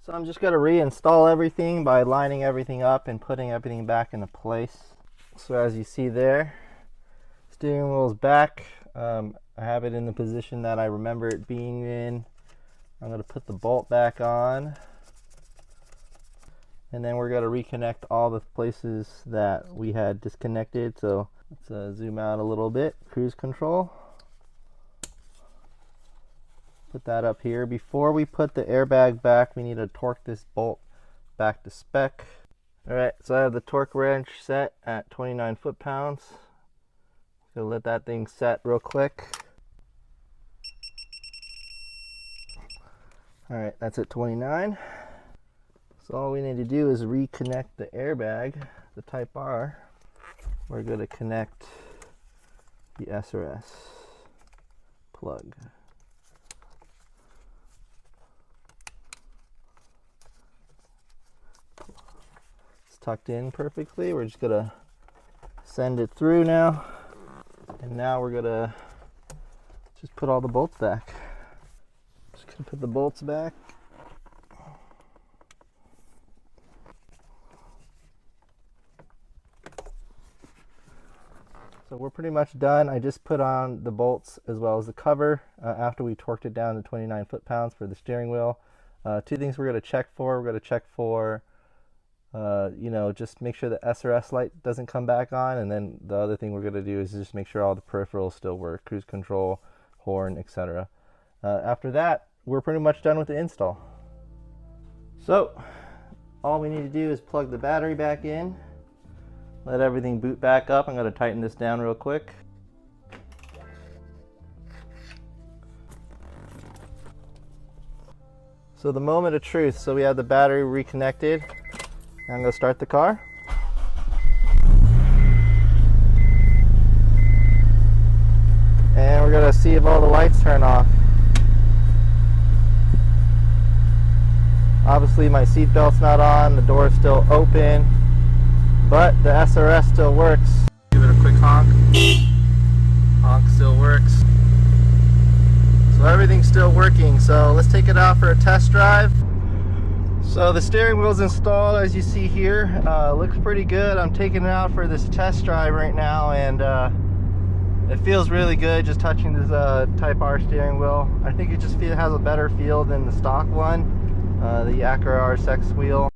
So I'm just going to reinstall everything by lining everything up and putting everything back into place. So as you see there, steering wheel is back. I have it in the position that I remember it being in. I'm going to put the bolt back on. And then we're going to reconnect all the places that we had disconnected. So let's zoom out a little bit. Cruise control. Put that up here. Before we put the airbag back, we need to torque this bolt back to spec. Alright, so I have the torque wrench set at 29 foot-pounds. Gonna let that thing set real quick. Alright, that's at 29. So all we need to do is reconnect the airbag, the Type R. We're going to connect the SRS plug. It's tucked in perfectly. We're just going to send it through now. And now we're going to just put all the bolts back. Just going to put the bolts back. So we're pretty much done. I just put on the bolts as well as the cover after we torqued it down to 29 foot-pounds for the steering wheel. Two things we're going to check for. We're going to check for, just make sure the SRS light doesn't come back on. And then the other thing we're going to do is just make sure all the peripherals still work, cruise control, horn, etc. After that, we're pretty much done with the install. So all we need to do is plug the battery back in. Let everything boot back up. I'm going to tighten this down real quick. So the moment of truth. So we have the battery reconnected. I'm going to start the car. And we're going to see if all the lights turn off. Obviously my seat belt's not on, the door is still open. But the SRS still works. Give it a quick honk. Honk still works. So everything's still working. So let's take it out for a test drive. So the steering wheel's installed, as you see here. Looks pretty good. I'm taking it out for this test drive right now, and it feels really good just touching this Type R steering wheel. I think it just has a better feel than the stock one, the Acura RSX wheel.